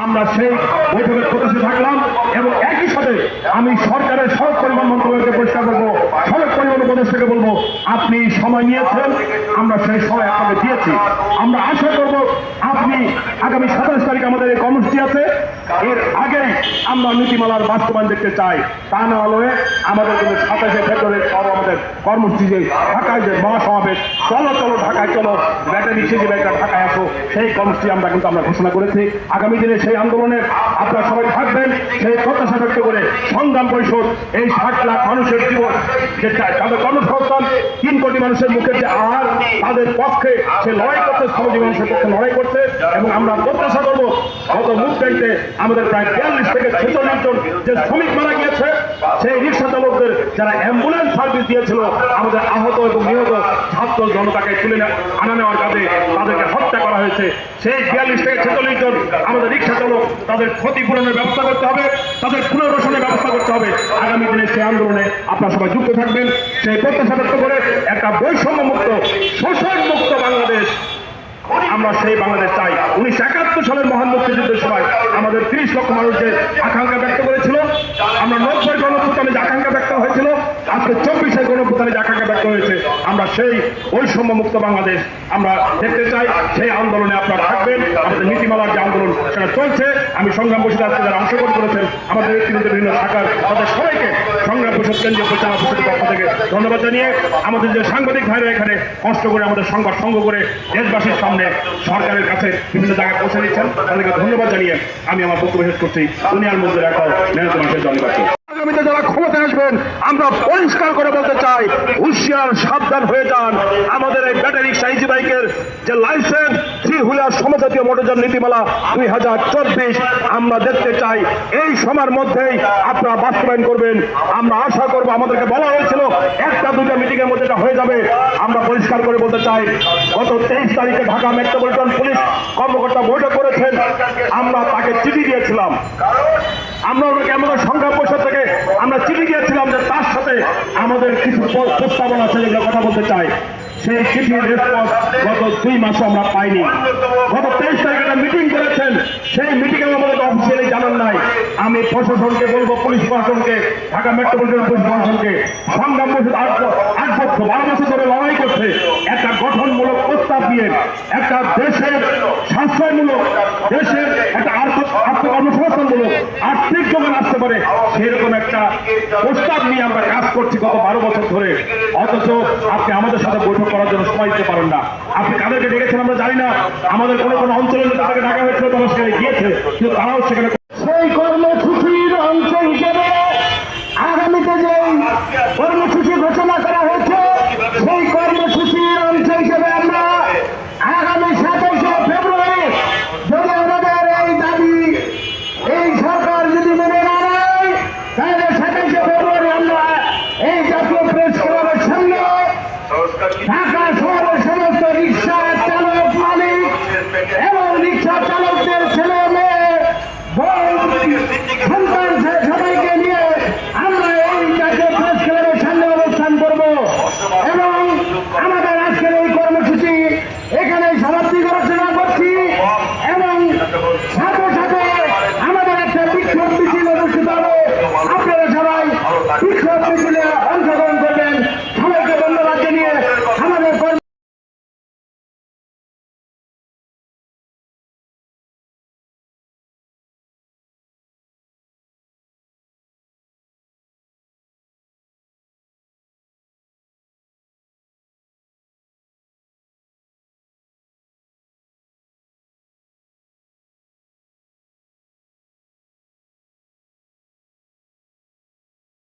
আমরা সেই বৈঠকের প্রত্যাশে থাকলাম এবং একই সাথে আমি সরকারের সড়ক পরিবহন মন্ত্রণালয়কে পরিষ্কার করবো, সড়ক পরিবহন উপদেষ্টাকে বলবো আপনি সময় নিয়েছেন, আমরা সেই সময় আপনাকে দিয়েছি। আমরা আশা করব আপনি আগামী 27 তারিখ আমাদের এই কর্মসূচি আছে, এর আগে আমরা নীতিমালার বাস্তবায়ন দেখতে চাই। তা না হলে আমাদের কিন্তু 27শে ফেব্রুয়ারি আমাদের কর্মসূচি যে ঢাকায় যে মহাসমাবেশ চলো চলো ঢাকায় চলো ব্যাটারি সিজি ব্যাগটা ঢাকায় আসো, সেই কর্মসূচি আমরা ঘোষণা করেছি। আগামী দিনে সেই আন্দোলনে আপনারা সবাই থাকবেন, সেই প্রত্যাশা ব্যক্ত করে সংগ্রাম পরিষদ এই 60 লাখ মানুষের জীবন যে তাদের কর্মসংস্থান 3 কোটি মানুষের মুখের যে আহার তাদের পক্ষে সে লড়াই করতে, শ্রমজীবী মানুষের পক্ষে লড়াই করতে। এবং আমরা প্রত্যাশা করবো গত মুভমেন্টে আমাদের প্রায় 42 থেকে 46 জন যে শ্রমিক মারা গিয়েছে, সেই রিক্সা চালকদের যারা অ্যাম্বুলেন্স সার্ভিস দিয়েছিল, আমাদের আহত এবং নিহত ছাত্র জনতাকে তুলে আনা নেওয়ার কাজে তাদেরকে হত্যা করা হয়েছে, সেই 42 থেকে 46 জন আমাদের রিক্সা চালক তাদের ক্ষতিপূরণের ব্যবস্থা করতে হবে, তাদের পুনর্বাসনের ব্যবস্থা করতে হবে। আগামী দিনে সেই আন্দোলনে আপনারা সবাই যুক্ত থাকবেন, সেই প্রত্যাশা ব্যক্ত করে একটা বৈষম্য মুক্ত শোষণ মুক্ত বাংলাদেশ আমরা সেই বাংলাদেশ চাই। 1971 সালের মহান মুক্তিযুদ্ধের সময় আমাদের 30 লক্ষ মানুষ যে আকাঙ্ক্ষা ব্যক্ত করেছিল, আমরা 90 গণঅভ্যুত্থানে যে আকাঙ্ক্ষা ব্যক্ত হয়েছিল, আজকে 24 গণঅভ্যুত্থানে যে আকাঙ্ক্ষা ব্যক্ত হয়েছে, আমরা সেই বৈষম্য মুক্ত বাংলাদেশ আমরা দেখতে চাই। সেই আন্দোলনে আপনারা থাকবেন। আমাদের নীতিমালার যে আন্দোলন সেটা চলছে। আমি সংগ্রাম পরিষদ আজকে যারা অংশগ্রহণ করেছেন আমাদের ব্যক্তিগত বিভিন্ন শাখার তাদের সবাইকে সংগ্রাম পরিষদ কেন্দ্রীয় পরিচালনা পরিষদের পক্ষ থেকে ধন্যবাদ জানিয়ে, আমাদের যে সাংবাদিক ভাইরা এখানে কষ্ট করে আমাদের সংবাদ সংগ্রহ করে দেশবাসীর সামনে সরকারের কাছে বিভিন্ন জায়গায় পৌঁছে দিচ্ছেন, তাদেরকে ধন্যবাদ জানিয়ে আমি আমার বক্তব্য শেষ করছি। দুনিয়ার মধ্যে রাখা মেহনত মানুষের জনগণ আগামীতে যারা ক্ষমতায় আসবেন আমরা পরিষ্কার করে বলতে চাই, হুঁশিয়ার সাবধান হয়ে যান। আমাদের এই ব্যাটারি সাইজি বাইকের যে লাইসেন্স 3 হুইলার সমজাতীয় মোটরযান নীতিমালা 2024 আমরা দেখতে চাই এই সময়ের মধ্যেই আপনারা বাস্তবায়ন করবেন। আমরা আশা করব, আমাদেরকে বলা হয়েছিল 1-2টা মিটিং এর মধ্যে এটা হয়ে যাবে। আমরা পরিষ্কার করে বলতে চাই, গত 23 তারিখে ঢাকা মেট্রোপলিটন পুলিশ কর্মকর্তা বৈঠক করেছেন, আমরা তাকে চিঠি দিয়েছিলাম। আমরা ওনাকে আমাদের সংগ্রাম পরিষদ থেকে আমরা চিঠি দিয়েছিলাম যে তার সাথে আমাদের কিছু প্রস্তাবনা আছে যেগুলো কথা বলতে চাই। সেই চিঠির রেসপন্স গত 2 মাসও আমরা পাইনি। গত 23 তারিখে একটা মিটিং করেছেন, সেই মিটিংয়ে আমাদের অফিসিয়ালি জানান নাই। আমি প্রশাসনকে বলবো, পুলিশ প্রশাসনকে, ঢাকা মেট্রোপলিটন পুলিশ প্রশাসনকে, সংগ্রাম পরিষদ 8 বছর 12 বছর ধরে লড়াই করছে একটা গঠনমূলক প্রস্তাব দিয়ে, একটা দেশের সাশ্রয়মূলক, দেশের একটা আত্মকর্মসংস্থানমূলক আর্থিক যোগান আসতে পারে সেরকম একটা প্রস্তাব নিয়ে আমরা কাজ করছি গত 12 বছর ধরে। অথচ আপনি আমাদের সাথে বৈঠক করার জন্য সময় দিতে পারেন না। আপনি কাদেরকে ডেকেছেন আমরা জানি না, আমাদের কোনো অঞ্চলে তাদেরকে ডাকা হয়েছিল, তারা সেখানে গিয়েছে, কিন্তু তারাও সেখানে